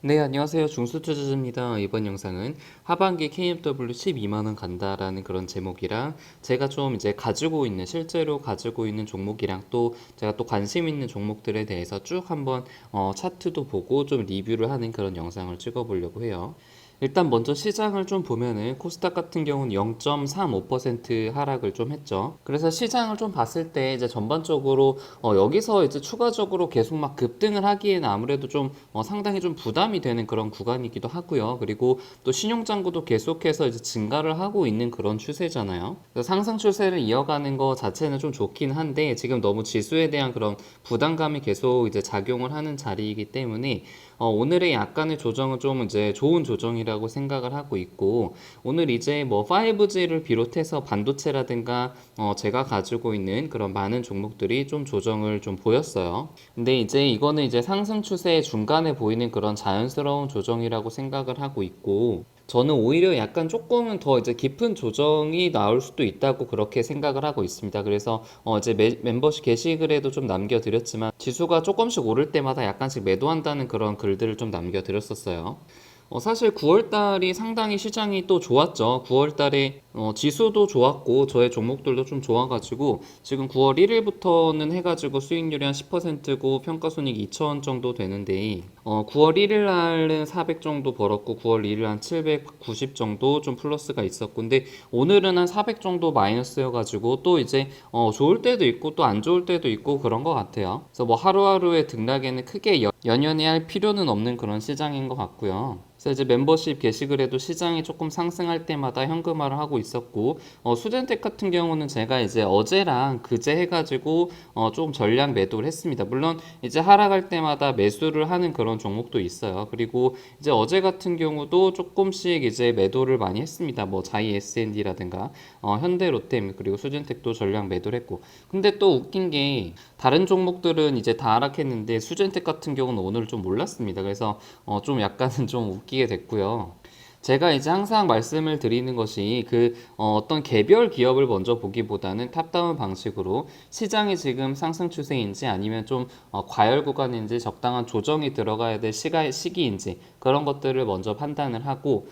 네, 안녕하세요. 중수투자자입니다. 이번 영상은 하반기 KMW 12만원 간다라는 그런 제목이랑 제가 좀 이제 실제로 가지고 있는 종목이랑 또 제가 또 관심 있는 종목들에 대해서 쭉 한번 차트도 보고 좀 리뷰를 하는 그런 영상을 찍어 보려고 해요. 일단 먼저 시장을 좀 보면은 코스닥 같은 경우는 0.35% 하락을 좀 했죠. 그래서 시장을 좀 봤을 때 이제 전반적으로 여기서 이제 추가적으로 계속 막 급등을 하기에는 아무래도 좀 상당히 좀 부담이 되는 그런 구간이기도 하고요. 그리고 또 신용잔고도 계속해서 이제 증가를 하고 있는 그런 추세잖아요. 그래서 상승 추세를 이어가는 거 자체는 좀 좋긴 한데 지금 너무 지수에 대한 그런 부담감이 계속 이제 작용을 하는 자리이기 때문에 오늘의 약간의 조정은 좀 이제 좋은 조정이라고 생각을 하고 있고, 오늘 이제 뭐 5G를 비롯해서 반도체라든가 제가 가지고 있는 그런 많은 종목들이 좀 조정을 좀 보였어요. 근데 이제 이거는 이제 상승 추세의 중간에 보이는 그런 자연스러운 조정이라고 생각을 하고 있고, 저는 오히려 약간 조금은 더 이제 깊은 조정이 나올 수도 있다고 그렇게 생각을 하고 있습니다. 그래서 이제 멤버십 게시글에도 좀 남겨드렸지만 지수가 조금씩 오를 때마다 약간씩 매도한다는 그런 글들을 좀 남겨드렸었어요. 사실 9월 달이 상당히 시장이 또 좋았죠. 9월 달에 지수도 좋았고 저의 종목들도 좀 좋아가지고 지금 9월 1일부터는 해가지고 수익률이 한 10%고 평가손익 2천 정도 되는데 9월 1일 날은 400 정도 벌었고 9월 2일 한 790 정도 좀 플러스가 있었고, 근데 오늘은 한 400 정도 마이너스여가지고 또 이제 좋을 때도 있고 또 안 좋을 때도 있고 그런 것 같아요. 그래서 뭐 하루하루의 등락에는 크게 연연해 할 필요는 없는 그런 시장인 것 같고요. 그래서 이제 멤버십 게시글에도 시장이 조금 상승할 때마다 현금화를 하고 있었고, 수젠텍 같은 경우는 제가 이제 어제랑 그제 해가지고 조금 전량 매도를 했습니다. 물론 이제 하락할 때마다 매수를 하는 그런 종목도 있어요. 그리고 이제 어제 같은 경우도 조금씩 이제 매도를 많이 했습니다. 뭐 자이 S&D라든가 현대 롯데 그리고 수젠텍도 전량 매도를 했고, 근데 또 웃긴 게 다른 종목들은 이제 다 하락했는데 수젠텍 같은 경우는 오늘 좀 몰랐습니다. 그래서 좀 약간은 좀 웃기게 됐고요. 제가 이제 항상 말씀을 드리는 것이 어떤 개별 기업을 먼저 보기보다는 탑다운 방식으로 시장이 지금 상승 추세인지 아니면 좀 과열 구간인지 적당한 조정이 들어가야 될 시기인지 그런 것들을 먼저 판단을 하고,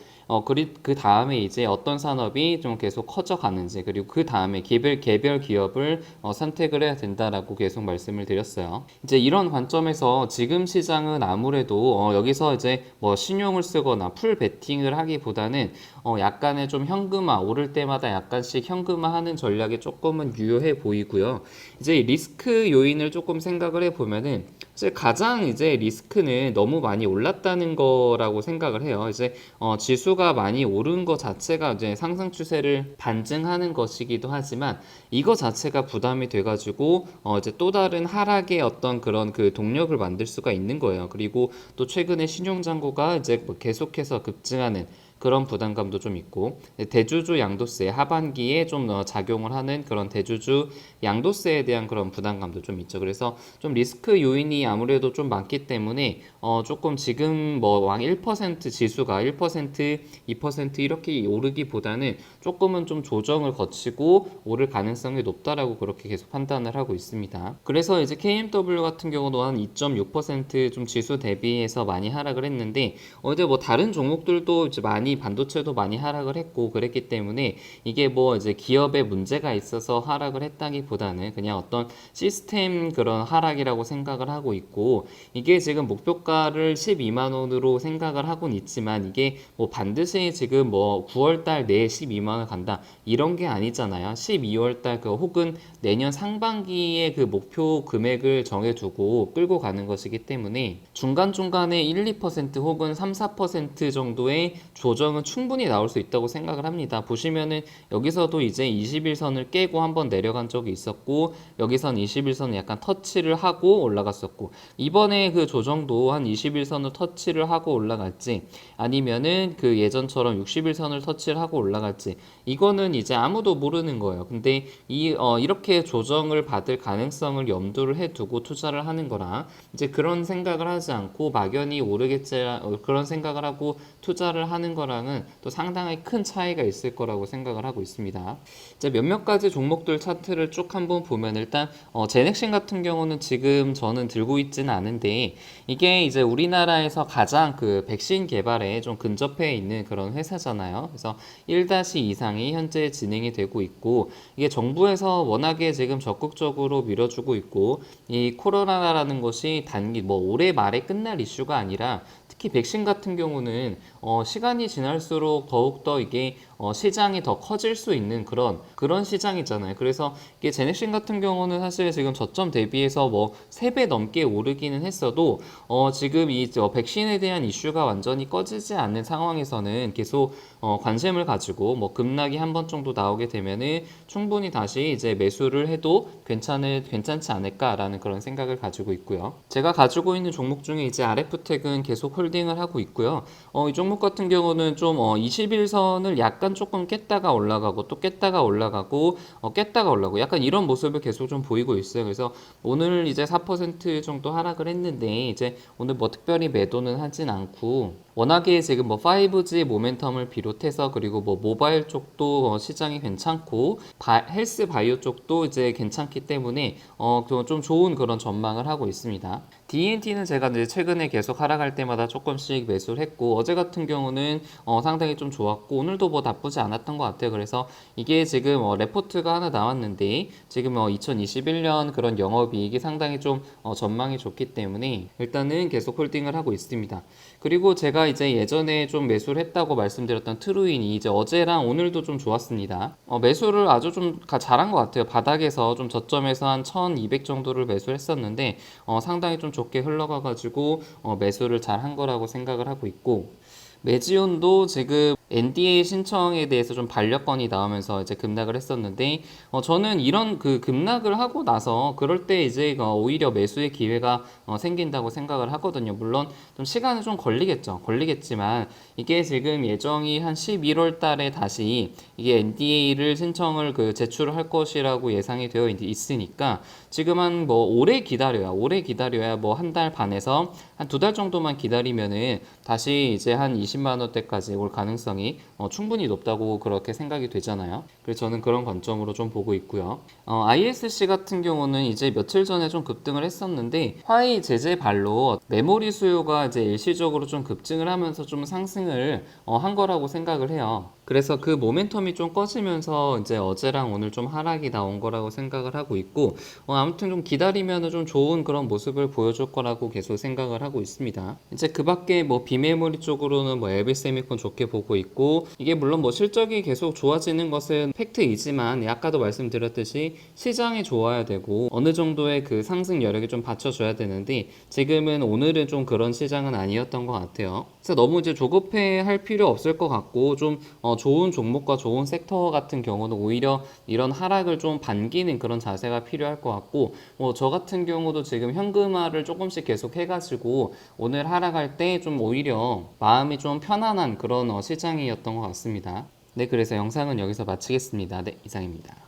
그 다음에 이제 어떤 산업이 좀 계속 커져가는지, 그리고 그 다음에 개별 기업을 선택을 해야 된다라고 계속 말씀을 드렸어요. 이제 이런 관점에서 지금 시장은 아무래도 여기서 이제 뭐 신용을 쓰거나 풀 베팅을 하기보다는 약간의 좀 현금화, 오를 때마다 약간씩 현금화하는 전략이 조금은 유효해 보이고요. 이제 리스크 요인을 조금 생각을 해보면은 이제 가장 이제 리스크는 너무 많이 올랐다는 거라고 생각을 해요. 이제 지수가 많이 오른 것 자체가 이제 상승 추세를 반증하는 것이기도 하지만 이거 자체가 부담이 돼가지고 이제 또 다른 하락의 어떤 그런 그 동력을 만들 수가 있는 거예요. 그리고 또 최근에 신용잔고가 이제 뭐 계속해서 급증하는 그런 부담감도 좀 있고, 대주주 양도세 하반기에 좀 작용을 하는 그런 대주주 양도세에 대한 그런 부담감도 좀 있죠. 그래서 좀 리스크 요인이 아무래도 좀 많기 때문에 조금 지금 뭐 왕 1% 지수가 1%, 2% 이렇게 오르기보다는 조금은 좀 조정을 거치고 오를 가능성이 높다라고 그렇게 계속 판단을 하고 있습니다. 그래서 이제 KMW 같은 경우도 한 2.6%좀 지수 대비해서 많이 하락을 했는데 이제 뭐 다른 종목들도 이제 많이 반도체도 많이 하락을 했고 그랬기 때문에 이게 뭐 이제 기업에 문제가 있어서 하락을 했다기보다는 그냥 어떤 시스템 그런 하락이라고 생각을 하고 있고, 이게 지금 목표가를 12만 원으로 생각을 하고는 있지만 이게 뭐 반드시 지금 뭐 9월 달 내에 12만 원 간다 이런 게 아니잖아요. 12월 달 혹은 내년 상반기에 그 목표 금액을 정해두고 끌고 가는 것이기 때문에 중간중간에 1, 2% 혹은 3, 4% 정도의 조정은 충분히 나올 수 있다고 생각을 합니다. 보시면은 여기서도 이제 21선을 깨고 한번 내려간 적이 있었고, 여기선 21선을 약간 터치를 하고 올라갔었고, 이번에 그 조정도 한 21선을 터치를 하고 올라갈지 아니면은 그 예전처럼 61선을 터치를 하고 올라갈지 이거는 이제 아무도 모르는 거예요. 근데 이렇게 조정을 받을 가능성을 염두를 해두고 투자를 하는 거라 이제 그런 생각을 하지 않고 막연히 오르겠지 그런 생각을 하고 투자를 하는 거랑 거랑은 또 상당히 큰 차이가 있을 거라고 생각을 하고 있습니다. 이제 몇몇 가지 종목들 차트를 쭉 한번 보면 일단 제넥신 같은 경우는 지금 저는 들고 있지는 않은데 이게 이제 우리나라에서 가장 그 백신 개발에 좀 근접해 있는 그런 회사잖아요. 그래서 1- 이상이 현재 진행이 되고 있고 이게 정부에서 워낙에 지금 적극적으로 밀어주고 있고 이 코로나라는 것이 단기 뭐 올해 말에 끝날 이슈가 아니라 특히 백신 같은 경우는 시간이 지날수록 더욱더 이게 시장이 더 커질 수 있는 그런 시장이잖아요. 그래서 이게 제넥신 같은 경우는 사실 지금 저점 대비해서 뭐 3배 넘게 오르기는 했어도 지금 이 백신에 대한 이슈가 완전히 꺼지지 않는 상황에서는 계속 관심을 가지고 뭐 급락이 한 번 정도 나오게 되면은 충분히 다시 이제 매수를 해도 괜찮지 않을까라는 그런 생각을 가지고 있고요. 제가 가지고 있는 종목 중에 이제 RF텍은 계속 홀딩을 하고 있고요. 이 종목 같은 경우는 좀 21선을 약간 조금 깼다가 올라가고 또 깼다가 올라가고 깼다가 올라가고 약간 이런 모습을 계속 좀 보이고 있어요. 그래서 오늘 이제 4% 정도 하락을 했는데 이제 오늘 뭐 특별히 매도는 하진 않고 워낙에 지금 뭐 5G 모멘텀을 비롯해서 그리고 뭐 모바일 쪽도 시장이 괜찮고 헬스 바이오 쪽도 이제 괜찮기 때문에 좀 좋은 그런 전망을 하고 있습니다. DNT는 제가 이제 최근에 계속 하락할 때마다 조금씩 매수를 했고 어제 같은 경우는 상당히 좀 좋았고 오늘도 뭐 나쁘지 않았던 것 같아요. 그래서 이게 지금 레포트가 하나 나왔는데 지금 2021년 그런 영업이익이 상당히 좀 전망이 좋기 때문에 일단은 계속 홀딩을 하고 있습니다. 그리고 제가 이제 예전에 좀 매수를 했다고 말씀드렸던 트루인이 이제 어제랑 오늘도 좀 좋았습니다. 매수를 아주 좀 잘한 것 같아요. 바닥에서 좀 저점에서 한 1200 정도를 매수를 했었는데 상당히 좀 좋게 흘러가가지고 매수를 잘 한 거라고 생각을 하고 있고 메지온도 지금 NDA 신청에 대해서 좀 반려건이 나오면서 이제 급락을 했었는데 저는 이런 그 급락을 하고 나서 그럴 때 이제 오히려 매수의 기회가 생긴다고 생각을 하거든요. 물론 좀 시간은 좀 걸리겠지만 이게 지금 예정이 한 11월 달에 다시 이게 NDA를 신청을 제출을 할 것이라고 예상이 되어 있으니까 지금 한 뭐 오래 기다려야 뭐 한 달 반에서 한 2달 정도만 기다리면은 다시 이제 한 20만 원대까지 올 가능성이 충분히 높다고 그렇게 생각이 되잖아요. 그래서 저는 그런 관점으로 좀 보고 있고요. ISC 같은 경우는 이제 며칠 전에 좀 급등을 했었는데 화웨이 제재 발로 메모리 수요가 이제 일시적으로 좀 급증을 하면서 좀 상승을 한 거라고 생각을 해요. 그래서 그 모멘텀이 좀 꺼지면서 이제 어제랑 오늘 좀 하락이 나온 거라고 생각을 하고 있고 아무튼 좀 기다리면은 좀 좋은 그런 모습을 보여줄 거라고 계속 생각을 하고 있습니다. 이제 그 밖에 뭐 비메모리 쪽으로는 뭐 LB세미콘 좋게 보고 있고 이게 물론 뭐 실적이 계속 좋아지는 것은 팩트이지만 아까도 말씀드렸듯이 시장이 좋아야 되고 어느 정도의 그 상승 여력이 좀 받쳐줘야 되는데 지금은 오늘은 좀 그런 시장은 아니었던 것 같아요. 그래서 너무 이제 조급해 할 필요 없을 것 같고 좀 좋은 종목과 좋은 섹터 같은 경우는 오히려 이런 하락을 좀 반기는 그런 자세가 필요할 것 같고 저 같은 경우도 지금 현금화를 조금씩 계속 해가지고 오늘 하락할 때 좀 오히려 마음이 좀 편안한 그런 시장이었던 것 같습니다. 네, 그래서 영상은 여기서 마치겠습니다. 네, 이상입니다.